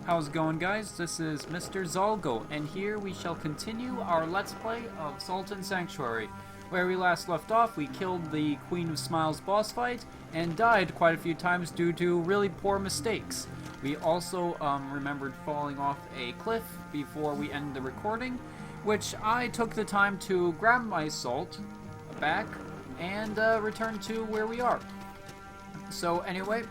How's it going, guys? This is Mr. Zalgo, and here we shall continue our Let's Play of Sultan Sanctuary. Where we last left off, we killed the Queen of Smiles boss fight, and died quite a few times due to really poor mistakes. We also remembered falling off a cliff before we ended the recording, which I took the time to grab my salt back and return to where we are. So anyway,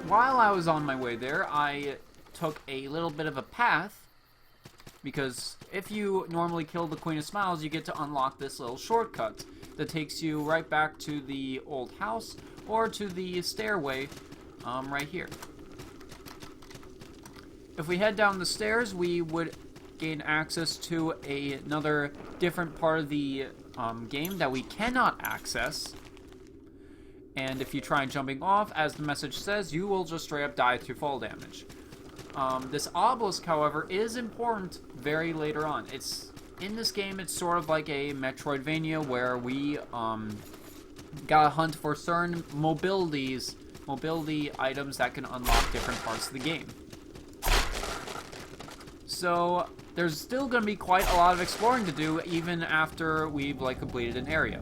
while I was on my way there, I took a little bit of a path, because if you normally kill the Queen of Smiles, you get to unlock this little shortcut that takes you right back to the old house, or to the stairway right here. If we head down the stairs, we would gain access to another different part of the game that we cannot access. And if you try jumping off, as the message says, you will just straight up die through fall damage. This Obelisk, however, is important very later on. In this game, it's sort of like a Metroidvania where we gotta hunt for certain mobility items that can unlock different parts of the game. So there's still gonna be quite a lot of exploring to do even after we've completed an area.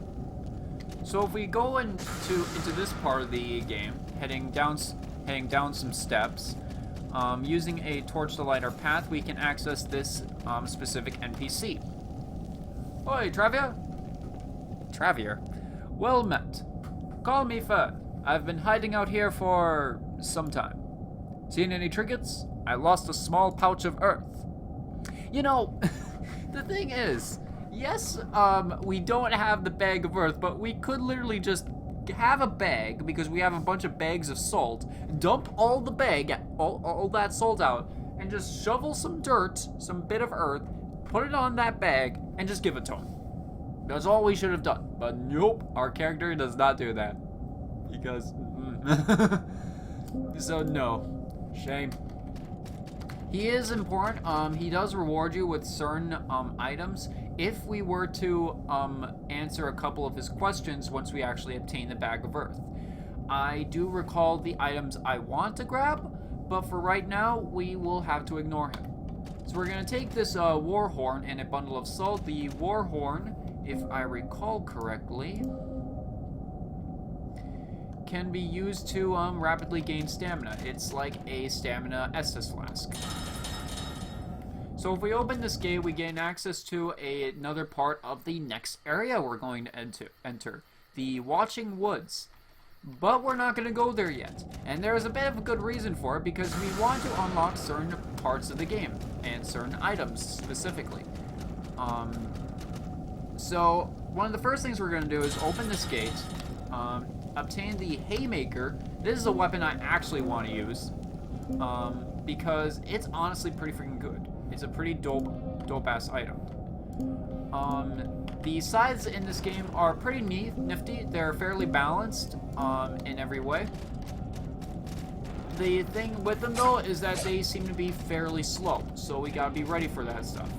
So if we go into this part of the game, heading down some steps, using a torch to light our path, we can access this specific NPC. Oi, Travier? Travier? Well met. Call me Fern. I've been hiding out here for some time. Seen any trinkets? I lost a small pouch of earth. You know, the thing is, yes, we don't have the bag of earth, but we could literally just have a bag, because we have a bunch of bags of salt, dump all that salt out, and just shovel some dirt, some bit of earth, put it on that bag, and just give it to him. That's all we should have done. But nope, our character does not do that. Because, so no. Shame. He is important. He does reward you with certain items if we were to answer a couple of his questions once we actually obtain the bag of earth. I do recall the items I want to grab, but for right now, we will have to ignore him. So we're going to take this war horn and a bundle of salt. The war horn, if I recall correctly, can be used to rapidly gain stamina. It's like a stamina Estus flask. So if we open this gate, we gain access to another part of the next area we're going to enter, the Watching Woods. But we're not going to go there yet, and there is a bit of a good reason for it, because we want to unlock certain parts of the game, and certain items specifically. So one of the first things we're going to do is open this gate, obtain the Hamaker. This is a weapon I actually want to use, because it's honestly pretty freaking good. It's a pretty dope-ass item. The scythes in this game are pretty nifty. They're fairly balanced in every way. The thing with them, though, is that they seem to be fairly slow, so we gotta be ready for that stuff.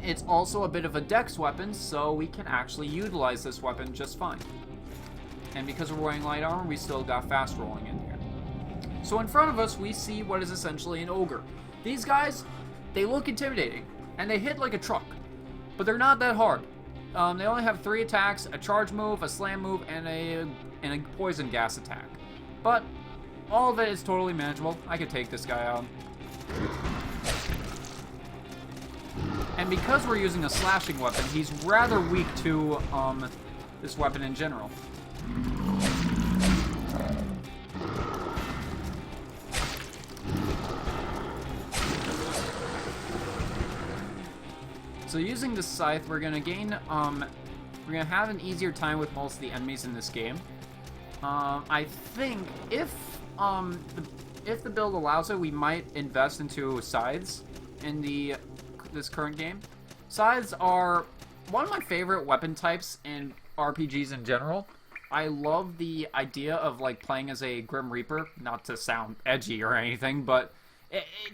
It's also a bit of a dex weapon, so we can actually utilize this weapon just fine. And because we're wearing light armor, we still got fast rolling in here. So in front of us, we see what is essentially an ogre. These guys, they look intimidating, and they hit like a truck, but they're not that hard. They only have 3 attacks, a charge move, a slam move, and a poison gas attack. But all of it is totally manageable. I could take this guy out. And because we're using a slashing weapon, he's rather weak to this weapon in general. So using the scythe, we're gonna have an easier time with most of the enemies in this game. I think if the build allows it, we might invest into scythes in this current game. Scythes are one of my favorite weapon types in RPGs in general. I love the idea of playing as a Grim Reaper, not to sound edgy or anything, but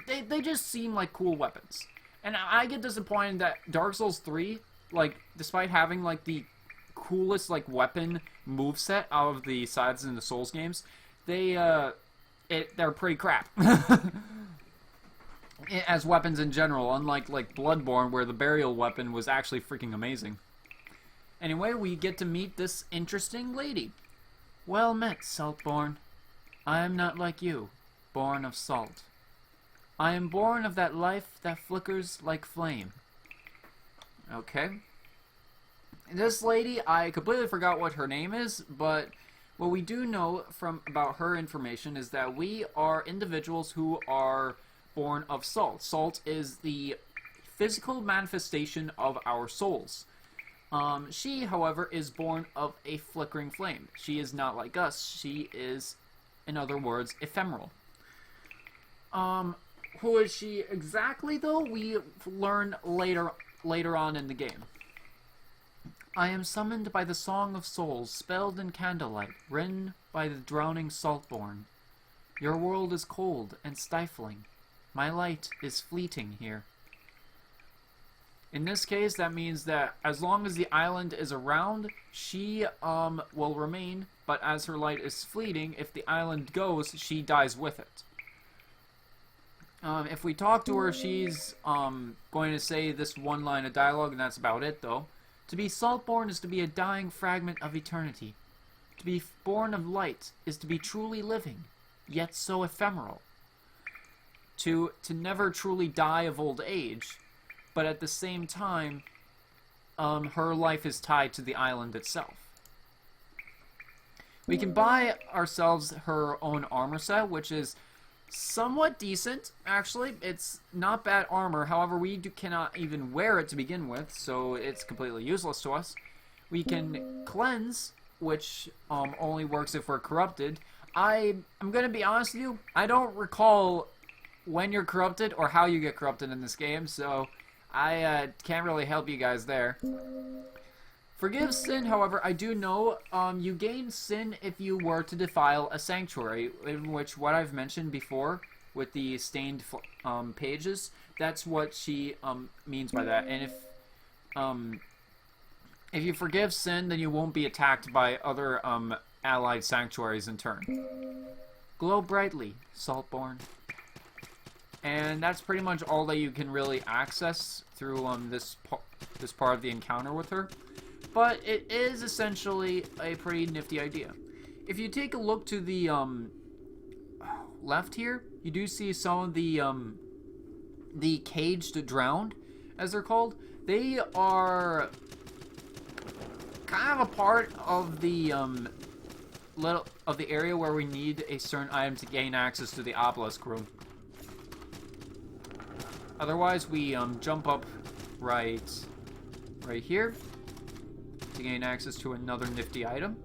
they just seem like cool weapons. And I get disappointed that Dark Souls 3, despite having, the coolest, weapon moveset out of the scythes in the Souls games, they, they're pretty crap. As weapons in general, unlike like Bloodborne, where the burial weapon was actually freaking amazing. Anyway, we get to meet this interesting lady. Well met, Saltborn. I am not like you, born of salt. I am born of that life that flickers like flame. Okay. This lady, I completely forgot what her name is, but what we do know about her information is that we are individuals who are born of salt. Salt is the physical manifestation of our souls. She, however, is born of a flickering flame. She is not like us. She is, in other words, ephemeral. Who is she exactly, though? We learn later on in the game. I am summoned by the Song of Souls, spelled in candlelight, written by the drowning Saltborn. Your world is cold and stifling. My light is fleeting here. In this case, that means that as long as the island is around, she will remain, but as her light is fleeting, if the island goes, she dies with it. If we talk to her, she's going to say this one line of dialogue, and that's about it, though. To be Saltborn is to be a dying fragment of eternity. To be born of light is to be truly living, yet so ephemeral. To never truly die of old age, but at the same time, her life is tied to the island itself. We can buy ourselves her own armor set, which is somewhat decent, actually. It's not bad armor, however, we cannot even wear it to begin with, so it's completely useless to us. We can cleanse, which only works if we're corrupted. I'm going to be honest with you, I don't recall when you're corrupted or how you get corrupted in this game, so I can't really help you guys there. Forgive sin, however, I do know you gain sin if you were to defile a sanctuary, in which what I've mentioned before with the stained pages, that's what she means by that. And if you forgive sin, then you won't be attacked by other allied sanctuaries in turn. Glow brightly, Saltborn. And that's pretty much all that you can really access through this part of the encounter with her. But it is essentially a pretty nifty idea. If you take a look to the left here, you do see some of the caged drowned, as they're called. They are kind of a part of the area where we need a certain item to gain access to the Obelisk room. Otherwise, we jump up right here to gain access to another nifty item.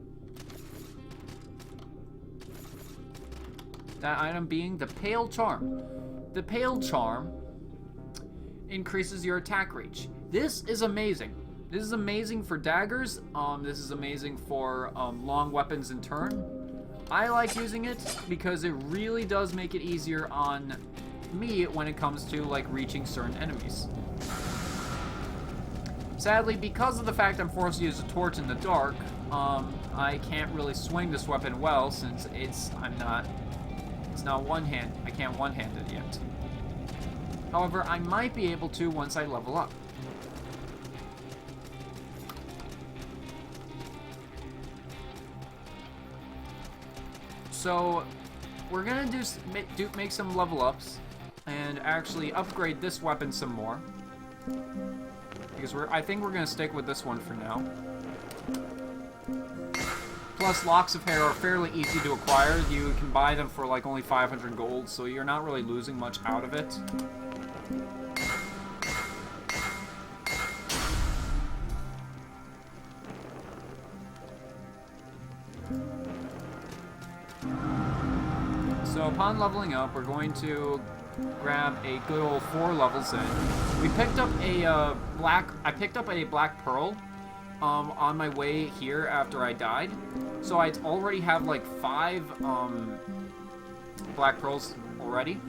That item being the Pale Charm. The Pale Charm increases your attack reach. This is amazing. This is amazing for daggers. This is amazing for long weapons in turn. I like using it because it really does make it easier on me when it comes to like reaching certain enemies. Sadly, because of the fact I'm forced to use a torch in the dark, I can't really swing this weapon well since it's not one-hand. I can't one-hand it yet. However, I might be able to once I level up. So we're gonna make some level ups and actually upgrade this weapon some more. Because I think we're gonna stick with this one for now. Plus, locks of hair are fairly easy to acquire. You can buy them for like only 500 gold, so you're not really losing much out of it. So upon leveling up, we're going to grab a good old 4 levels in. We picked up I picked up a black pearl on my way here after I died. So I already have like 5 black pearls already.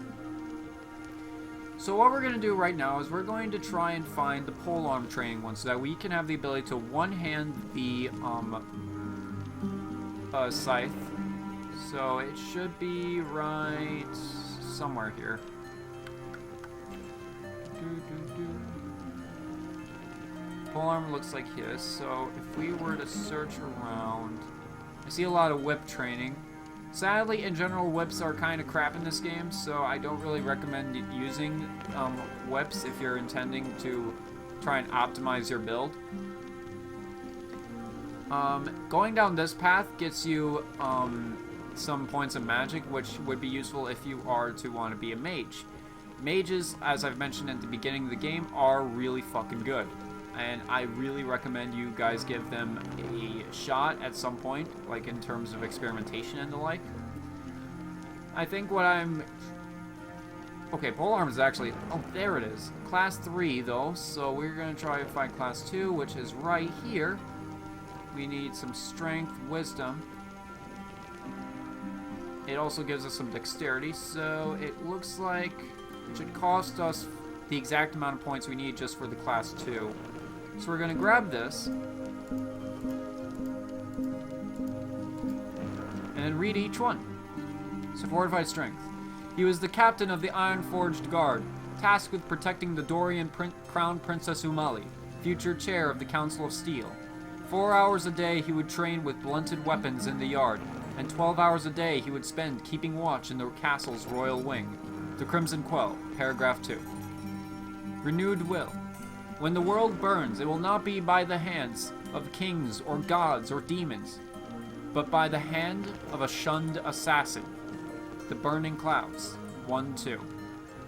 So what we're going to do right now is we're going to try and find the Polearm Training one so that we can have the ability to one-hand the scythe. So it should be right somewhere here. Polearm looks like his, so if we were to search around, I see a lot of whip training. Sadly, in general, whips are kind of crap in this game, so I don't really recommend using whips if you're intending to try and optimize your build. Going down this path gets you some points of magic, which would be useful if you are to want to be a mage. Mages, as I've mentioned at the beginning of the game, are really fucking good. And I really recommend you guys give them a shot at some point, like in terms of experimentation and the like. I think what I'm... Okay, Polearm is actually... Oh, there it is. Class 3, though, so we're going to try to find Class 2, which is right here. We need some strength, wisdom. It also gives us some dexterity, so it looks like it should cost us the exact amount of points we need just for the Class 2. So we're going to grab this and then read each one. So fortified strength. He was the captain of the Iron-Forged Guard, tasked with protecting the Dorian Crown Princess Umali, future chair of the Council of Steel. 4 hours a day he would train with blunted weapons in the yard, and 12 hours a day he would spend keeping watch in the castle's royal wing. The Crimson Quell, paragraph 2. Renewed will. When the world burns, it will not be by the hands of kings or gods or demons, but by the hand of a shunned assassin. The Burning Clouds, 1-2.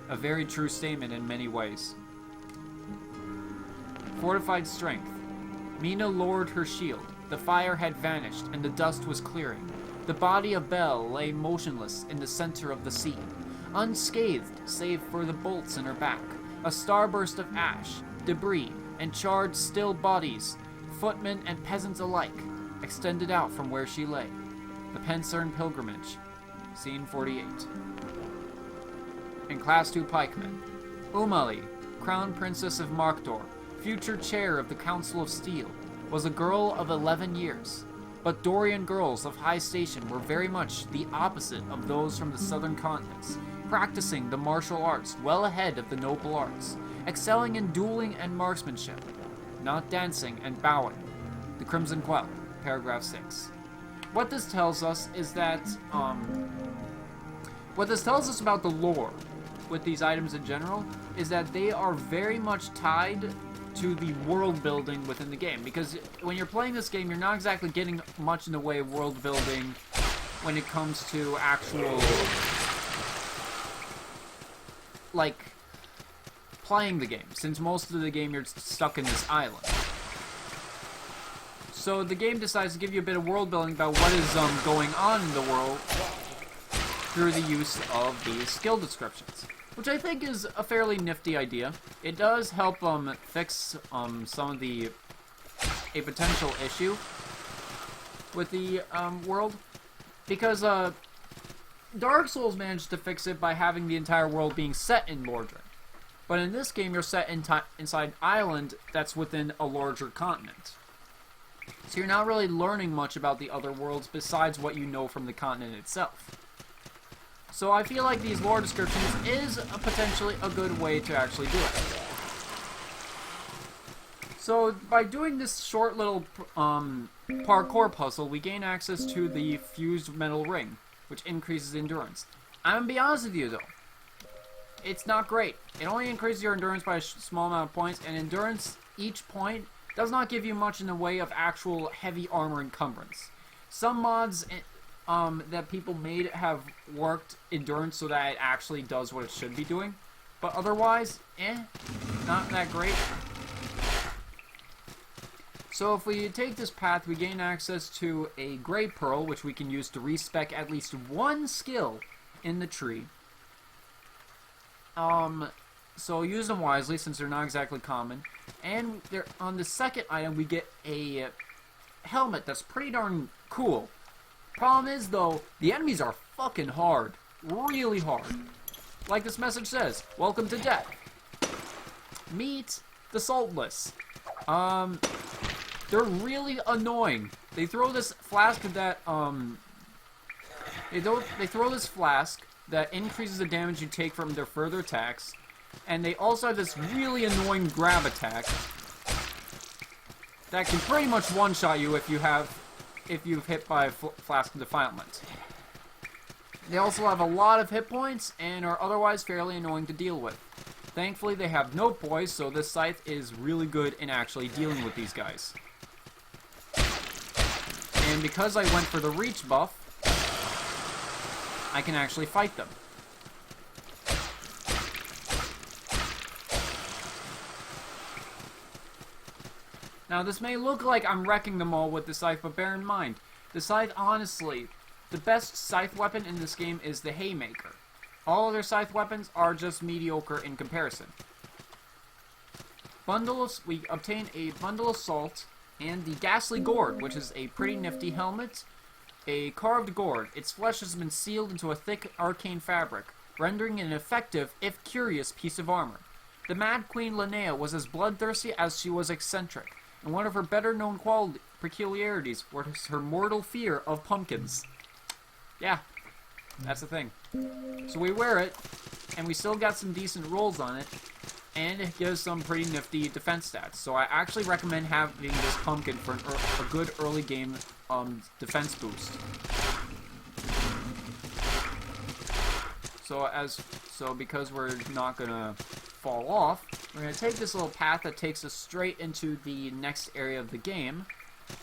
A very true statement in many ways. Fortified strength. Mina lowered her shield. The fire had vanished, and the dust was clearing. The body of Belle lay motionless in the center of the sea, unscathed save for the bolts in her back. A starburst of ash, debris, and charred still bodies, footmen and peasants alike, extended out from where she lay. The Pensern Pilgrimage, scene 48. In Class 2 Pikemen, Umali, Crown Princess of Markdor, future chair of the Council of Steel, was a girl of 11 years. But Dorian girls of high station were very much the opposite of those from the southern continents, practicing the martial arts well ahead of the noble arts, excelling in dueling and marksmanship, not dancing and bowing. The Crimson Quell, paragraph 6. What this tells us is that, what this tells us about the lore with these items in general is that they are very much tied to the world building within the game, because when you're playing this game, you're not exactly getting much in the way of world building when it comes to actual, like, playing the game, since most of the game you're stuck in this island. So the game decides to give you a bit of world building about what is going on in the world through the use of these skill descriptions, which I think is a fairly nifty idea. It does help fix some of a potential issue with the world, because Dark Souls managed to fix it by having the entire world being set in Lordran. But in this game, you're set inside island that's within a larger continent. So you're not really learning much about the other worlds besides what you know from the continent itself. So I feel like these lore descriptions is potentially a good way to actually do it. So by doing this short little parkour puzzle, we gain access to the fused metal ring, which increases endurance. I'm gonna be honest with you though, it's not great. It only increases your endurance by a small amount of points, and endurance, each point, does not give you much in the way of actual heavy armor encumbrance. Some mods that people made have worked endurance so that it actually does what it should be doing, but otherwise, not that great. So if we take this path, we gain access to a Grey Pearl, which we can use to respec at least one skill in the tree. So use them wisely, since they're not exactly common. And on the second item, we get a helmet that's pretty darn cool. Problem is, though, the enemies are fucking hard. Really hard. Like this message says, welcome to death. Meet the Saltless. They're really annoying. They throw this flask that, They throw this flask that increases the damage you take from their further attacks, and they also have this really annoying grab attack that can pretty much one-shot you if you've hit by a flask of defilement. They also have a lot of hit points and are otherwise fairly annoying to deal with. Thankfully, they have no poise, so this scythe is really good in actually dealing with these guys. And because I went for the reach buff, I can actually fight them. Now, this may look like I'm wrecking them all with the scythe, but bear in mind, the scythe, honestly, the best scythe weapon in this game is the Hamaker. All other scythe weapons are just mediocre in comparison. We obtain a bundle of salt and the ghastly gourd, which is a pretty nifty helmet. A carved gourd. Its flesh has been sealed into a thick arcane fabric, rendering it an effective, if curious, piece of armor. The Mad Queen Linnea was as bloodthirsty as she was eccentric, and one of her better-known peculiarities was her mortal fear of pumpkins. Yeah, that's the thing. So we wear it, and we still got some decent rolls on it, and it gives some pretty nifty defense stats. So I actually recommend having this pumpkin for a good early game defense boost. So because we're not gonna fall off, we're gonna take this little path that takes us straight into the next area of the game,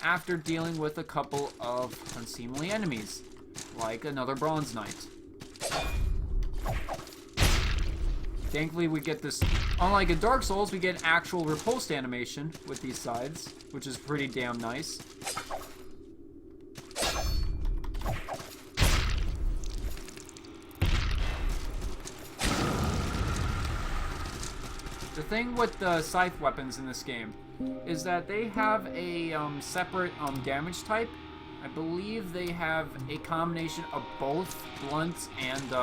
after dealing with a couple of unseemly enemies, like another Bronze Knight. Thankfully, we get this, unlike in Dark Souls, we get an actual riposte animation with these sides, which is pretty damn nice. The thing with the scythe weapons in this game is that they have a separate damage type. I believe they have a combination of both blunt and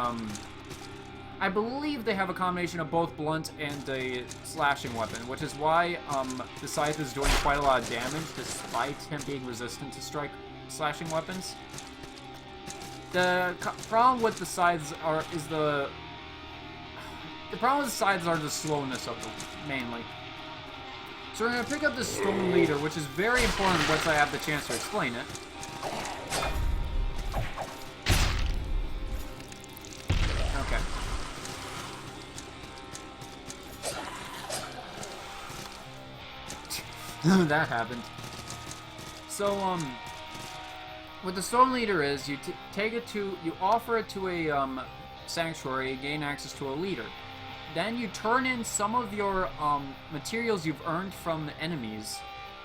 I believe they have a combination of both blunt and a slashing weapon, which is why the scythe is doing quite a lot of damage despite him being resistant to slashing weapons. The problem with the scythes is the problem with the scythes are the slowness of them, mainly. So we're going to pick up this Stone Leader, which is very important once I have the chance to explain it. Okay. That happened. So, what the Stone Leader is, you offer it to a sanctuary and gain access to a leader. Then you turn in some of your materials you've earned from the enemies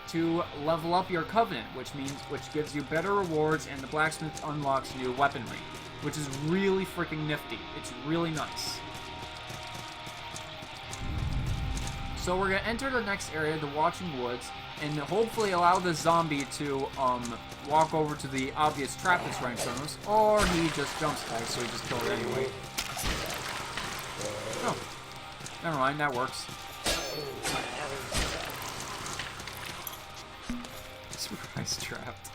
to level up your Covenant, which gives you better rewards, and the blacksmith unlocks new weaponry, which is really freaking nifty. It's really nice. So we're gonna enter the next area, the Watching Woods, and hopefully allow the zombie to walk over to the obvious trap that's right in front of us, or he just jumps back, so he just killed it anyway. Oh. Never mind, that works. Surprise trapped.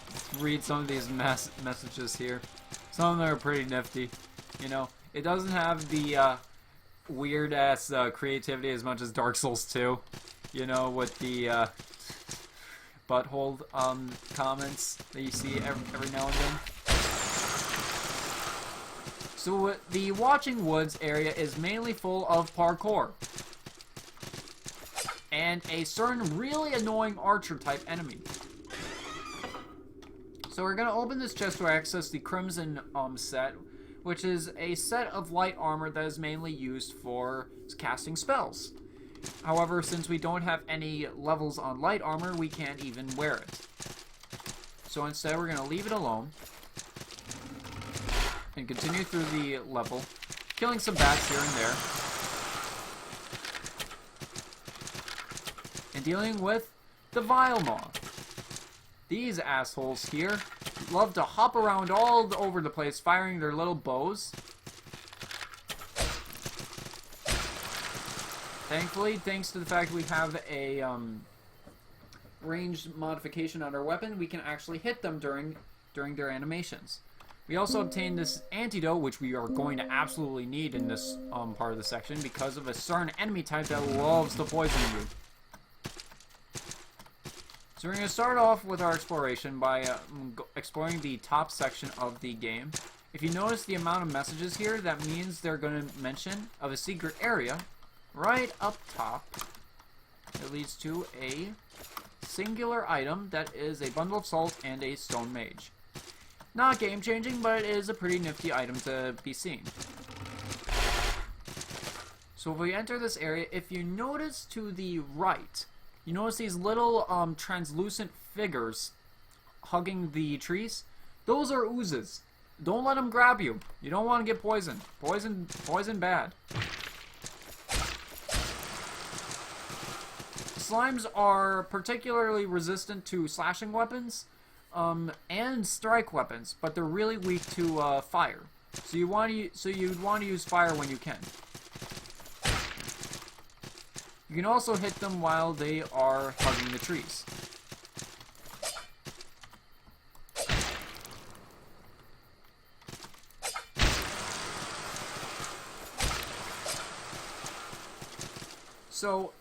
Let's read some of these messages here. Some of them are pretty nifty. You know, it doesn't have the weird-ass creativity as much as Dark Souls 2. You know, with the butthole comments that you see every now and then. So the Watching Woods area is mainly full of parkour. And a certain really annoying archer-type enemy. So we're going to open this chest to access the Crimson set, which is a set of light armor that is mainly used for casting spells. However, since we don't have any levels on light armor, we can't even wear it. So instead, we're going to leave it alone and continue through the level, killing some bats here and there, and dealing with the Vile Moth. These assholes here love to hop around all over the place, firing their little bows. Thankfully, thanks to the fact we have a ranged modification on our weapon, we can actually hit them during during their animations. We also obtained this antidote, which we are going to absolutely need in this part of the section because of a certain enemy type that loves to poison you. So we're going to start off with our exploration by exploring the top section of the game. If you notice the amount of messages here, that means they're going to mention of a secret area right up top. It leads to a singular item that is a bundle of salt and a stone mage. Not game-changing, but it is a pretty nifty item to be seen. So if we enter this area, if you notice to the right, you notice these little translucent figures hugging the trees? Those are oozes. Don't let them grab you. You don't want to get poisoned. Poison bad. Slimes are particularly resistant to slashing weapons and strike weapons, but they're really weak to fire. So you'd want to use fire when you can. You can also hit them while they are hugging the trees. So,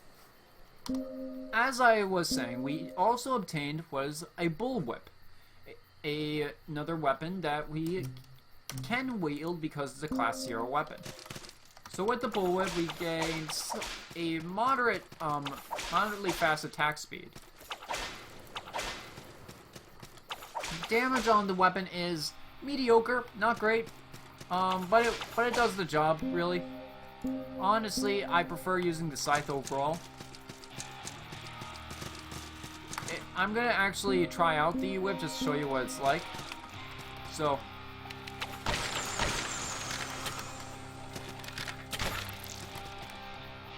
as I was saying, we also obtained was a bullwhip. Another weapon that we can wield because it's a class 0 weapon. So with the bullwhip, we gained a moderately fast attack speed. Damage on the weapon is mediocre, not great, but it does the job, really. Honestly, I prefer using the scythe overall. I'm gonna actually try out the whip just to show you what it's like. So,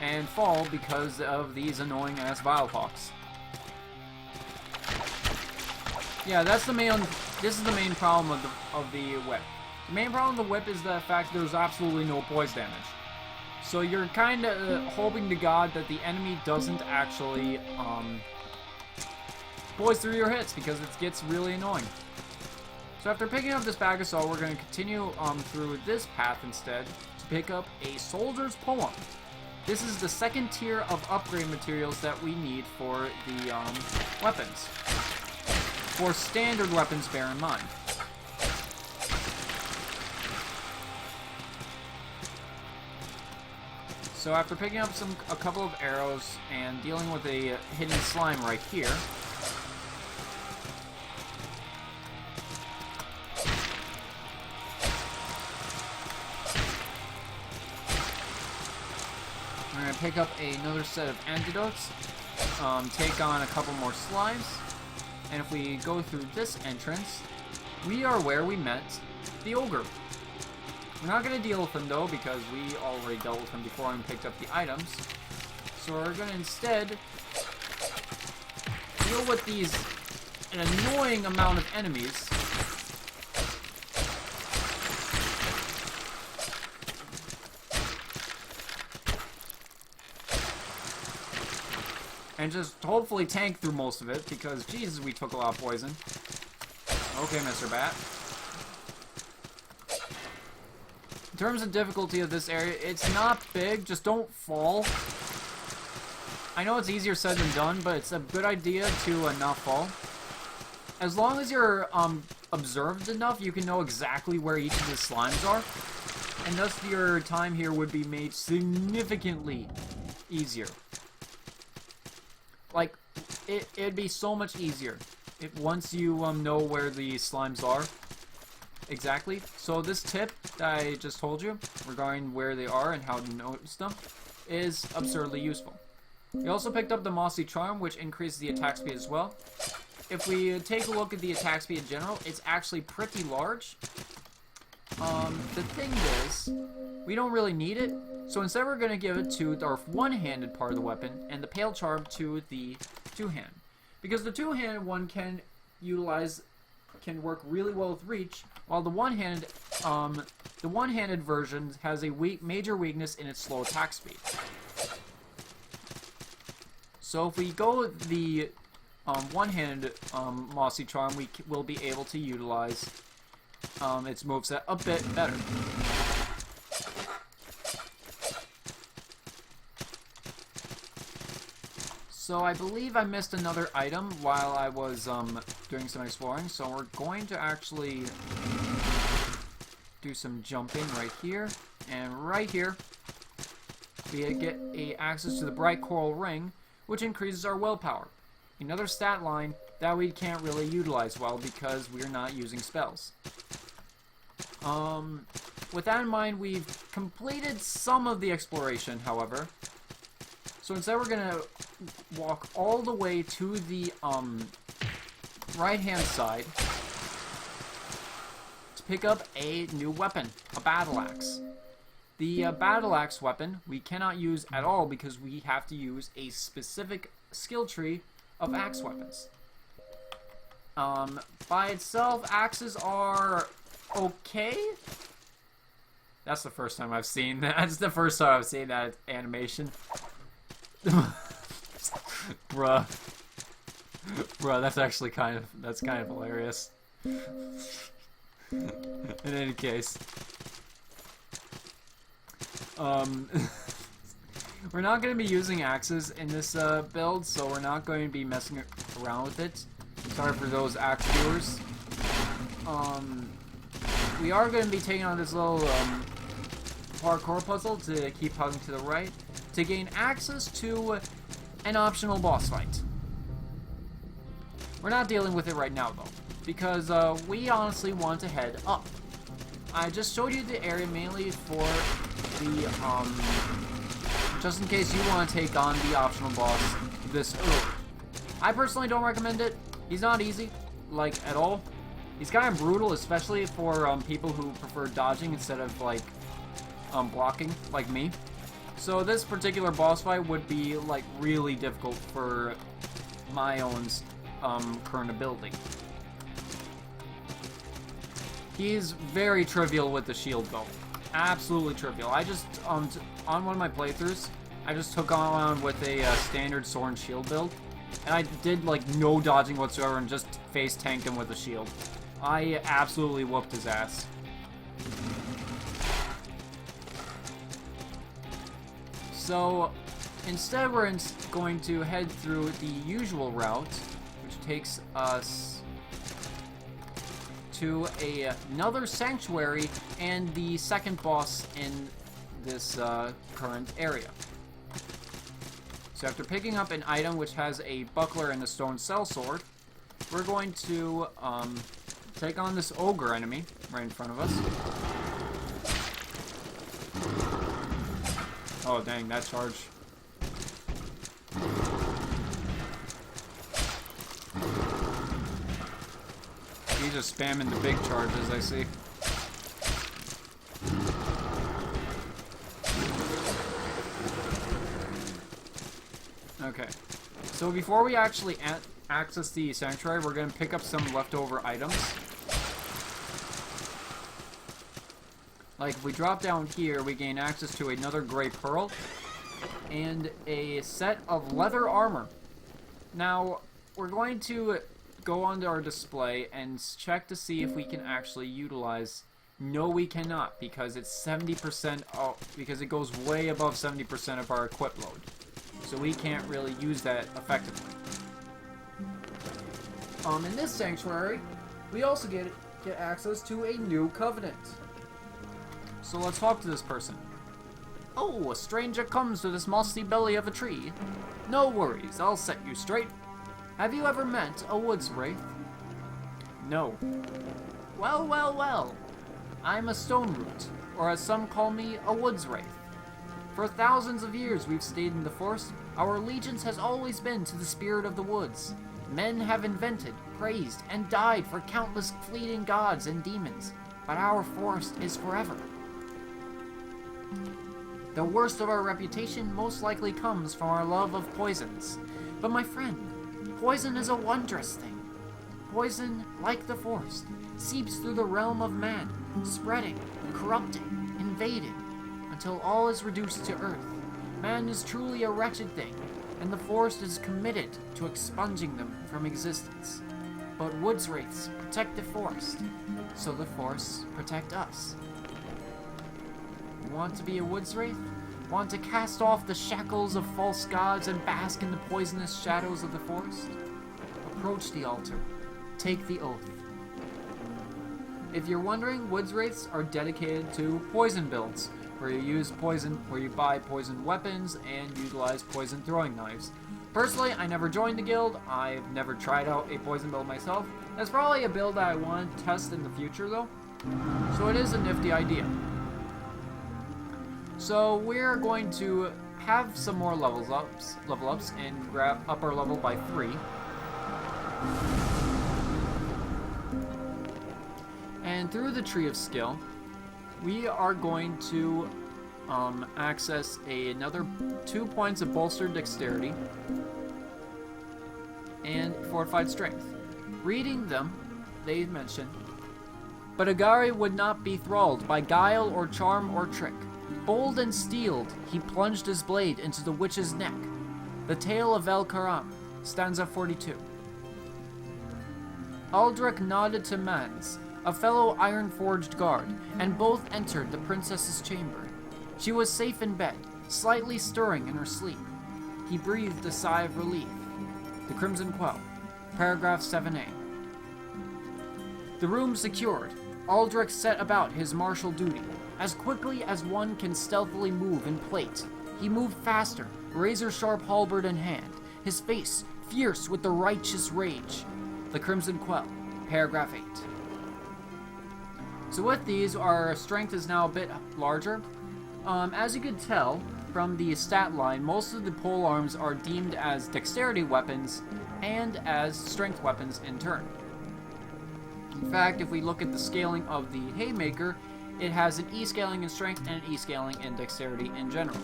and fall because of these annoying ass Vilehawks. Yeah, this is the main problem of the whip. The main problem of the whip is the fact there's absolutely no poise damage. So you're kind of hoping to God that the enemy doesn't actually poise through your hits because it gets really annoying. So after picking up this bag of salt, we're going to continue through this path instead to pick up a soldier's poem. This is the second tier of upgrade materials that we need for the weapons. For standard weapons, bear in mind. So after picking up a couple of arrows and dealing with a hidden slime right here, we're going to pick up another set of antidotes, take on a couple more slimes, and if we go through this entrance, we are where we met the ogre. We're not going to deal with him though, because we already dealt with him before and picked up the items. So we're going to instead deal with an annoying amount of enemies. And just hopefully tank through most of it, because Jesus, we took a lot of poison. Okay, Mr. Bat. In terms of difficulty of this area, it's not big, just don't fall. I know it's easier said than done, but it's a good idea to not fall. As long as you're observed enough, you can know exactly where each of the slimes are, and thus your time here would be made significantly easier. Like, it'd be so much easier once you know where the slimes are. Exactly. So this tip that I just told you regarding where they are and how to notice them is absurdly useful. We also picked up the Mossy Charm, which increases the attack speed as well. If we take a look at the attack speed in general, it's actually pretty large. The thing is, we don't really need it, so instead we're going to give it to our one-handed part of the weapon and the Pale Charm to the two-hand. Because the two-handed one can work really well with reach, while the one-handed version has a major weakness in its slow attack speed. So if we go with the one-handed Mossy Charm, we will be able to utilize its moveset a bit better. So I believe I missed another item while I was doing some exploring, so we're going to actually do some jumping right here, and right here we get access to the Bright Coral Ring, which increases our willpower. Another stat line that we can't really utilize well because we're not using spells. With that in mind, we've completed some of the exploration, however. So instead we're going to walk all the way to the right-hand side to pick up a new weapon, a battle axe. The battle axe weapon we cannot use at all because we have to use a specific skill tree of axe weapons. By itself, axes are okay. That's the first time I've seen that. That's the first time I've seen that animation. Bruh, that's actually kind of hilarious. In any case, we're not going to be using axes in this build, so we're not going to be messing around with it. Sorry for those axe viewers. We are going to be taking on this little parkour puzzle to keep hugging to the right to gain access to an optional boss fight. We're not dealing with it right now though, because we honestly want to head up. I just showed you the area mainly for the just in case you want to take on the optional boss this early. I personally don't recommend it. He's not easy, like, at all. He's kind of brutal, especially for people who prefer dodging instead of, like, blocking, like me. So this particular boss fight would be, like, really difficult for my own current ability. He's very trivial with the shield, though. Absolutely trivial. I just, on one of my playthroughs, I just took on with a standard sword and shield build. And I did, like, no dodging whatsoever and just face tanked him with a shield. I absolutely whooped his ass. So, instead we're going to head through the usual route, which takes us to another sanctuary and the second boss in this current area. So after picking up an item which has a buckler and a stone sellsword, we're going to take on this ogre enemy right in front of us. Oh dang, that charge. He's just spamming the big charges, I see. Okay, so before we actually access the sanctuary, we're going to pick up some leftover items. Like, if we drop down here, we gain access to another gray pearl and a set of leather armor. Now, we're going to go onto our display and check to see if we can actually utilize. No, we cannot, because it's 70%, because it goes way above 70% of our equip load. So we can't really use that effectively. In this sanctuary, we also get access to a new covenant. So let's talk to this person. Oh, a stranger comes to this mossy belly of a tree. No worries, I'll set you straight. Have you ever met a woods wraith? No. Well, well, well. I'm a stone root, or as some call me, a woods wraith. For thousands of years we've stayed in the forest. Our allegiance has always been to the spirit of the woods. Men have invented, praised, and died for countless fleeting gods and demons, but our forest is forever. The worst of our reputation most likely comes from our love of poisons. But my friend, poison is a wondrous thing. Poison, like the forest, seeps through the realm of man, spreading, corrupting, invading, until all is reduced to earth. Man is truly a wretched thing. and the forest is committed to expunging them from existence. But woods wraiths protect the forest, so the forests protect us. Want to be a woods wraith? Want to cast off the shackles of false gods and bask in the poisonous shadows of the forest? Approach the altar. Take the oath. If you're wondering, woods wraiths are dedicated to poison builds, where you buy poison weapons and utilize poison throwing knives. Personally, I never joined the guild. I've never tried out a poison build myself. That's probably a build that I want to test in the future, though. So it is a nifty idea. So we're going to have some more level ups, and grab up our level by 3. And through the Tree of Skill, we are going to access another 2 points of bolstered dexterity and fortified strength. Reading them, they mention, but Agari would not be thralled by guile or charm or trick. Bold and steeled, he plunged his blade into the witch's neck. The Tale of El Karam, stanza 42. Aldrich nodded to Mans, a fellow iron-forged guard, and both entered the princess's chamber. She was safe in bed, slightly stirring in her sleep. He breathed a sigh of relief. The Crimson Quell, paragraph 7a. The room secured, Aldrich set about his martial duty. As quickly as one can stealthily move in plate, he moved faster, razor-sharp halberd in hand, his face fierce with the righteous rage. The Crimson Quell, paragraph 8. So with these, our strength is now a bit larger. As you can tell from the stat line, most of the polearms are deemed as dexterity weapons and as strength weapons in turn. In fact, if we look at the scaling of the Hamaker, it has an E scaling in strength and an E scaling in dexterity in general.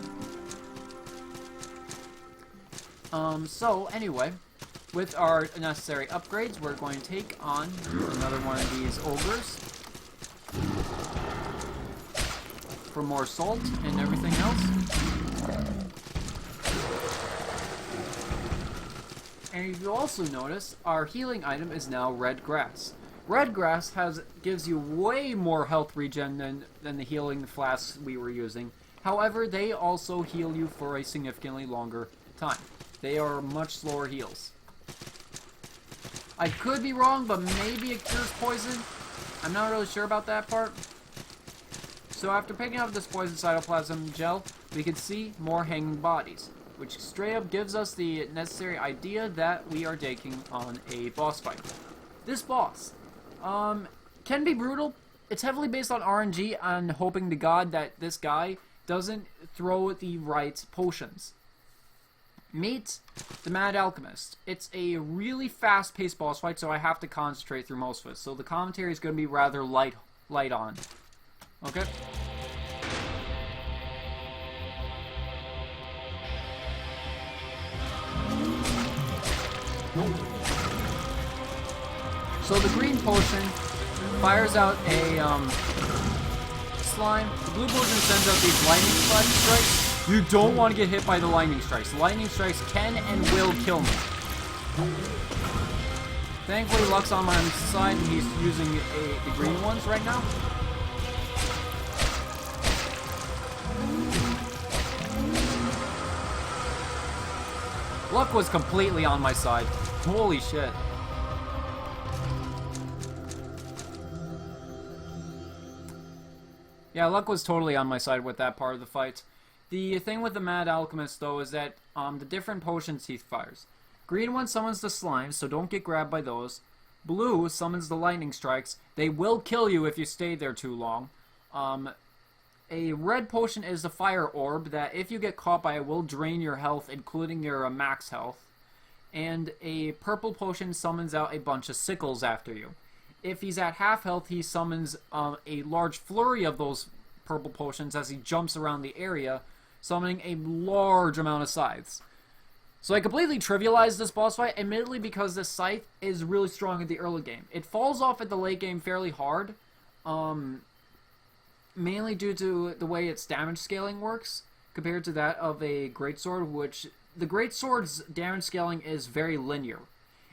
So anyway, with our necessary upgrades, we're going to take on another one of these ogres for more salt and everything else. And if you also notice, our healing item is now red grass. Red grass gives you way more health regen than the healing flasks we were using. However, they also heal you for a significantly longer time. They are much slower heals. I could be wrong, but maybe it cures poison. I'm not really sure about that part. So after picking up this poison cytoplasm gel, we can see more hanging bodies, which straight up gives us the necessary idea that we are taking on a boss fight. This boss can be brutal. It's heavily based on RNG and hoping to God that this guy doesn't throw the right potions. Meet the Mad Alchemist. It's a really fast-paced boss fight, so I have to concentrate through most of it. So the commentary is going to be rather light on. Okay? So the green potion fires out a slime. The blue potion sends out these lightning strikes. You don't want to get hit by the lightning strikes. The lightning strikes can and will kill me. Thankfully, Luck's on my side, and he's using the green ones right now. Luck was completely on my side. Holy shit. Yeah, Luck was totally on my side with that part of the fight. The thing with the Mad Alchemist, though, is that the different potions he fires. Green one summons the slimes, so don't get grabbed by those. Blue summons the lightning strikes. They will kill you if you stay there too long. A red potion is the fire orb that if you get caught by it will drain your health, including your max health. And a purple potion summons out a bunch of sickles after you. If he's at half health, he summons a large flurry of those purple potions as he jumps around the area, summoning a large amount of scythes. So I completely trivialized this boss fight, admittedly because this scythe is really strong in the early game. It falls off at the late game fairly hard, mainly due to the way its damage scaling works, compared to that of a greatsword, which the Great Sword's damage scaling is very linear.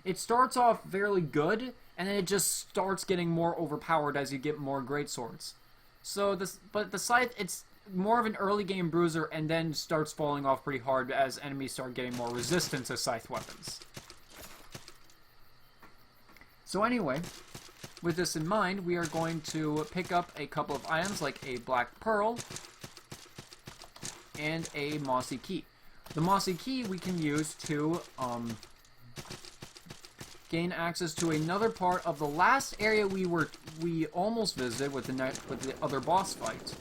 It starts off fairly good, and then it just starts getting more overpowered as you get more Great Swords. But the Scythe, it's more of an early game bruiser, and then starts falling off pretty hard as enemies start getting more resistant to Scythe weapons. So anyway, with this in mind, we are going to pick up a couple of items like a Black Pearl and a Mossy Key. The Mossy Key we can use to gain access to another part of the last area we almost visited with the other boss fight,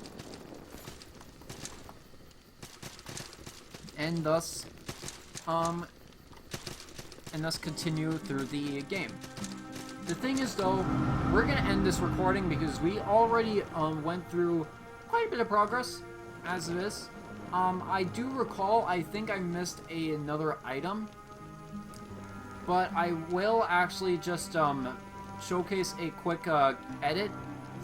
and thus continue through the game. The thing is, though, we're gonna end this recording because we already went through quite a bit of progress as it is. I do recall, I think I missed another item, but I will actually just showcase a quick edit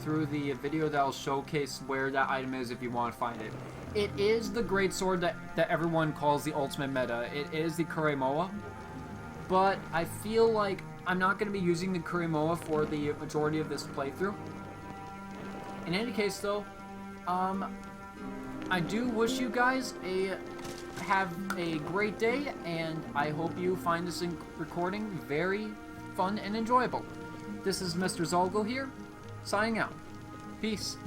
through the video that'll showcase where that item is if you want to find it. It is the Great Sword that everyone calls the ultimate meta. It is the Kuremoa, but I feel like I'm not going to be using the Kuremoa for the majority of this playthrough. In any case, though, I do wish you guys have a great day, and I hope you find this recording very fun and enjoyable. This is Mr. Zalgo here, signing out. Peace.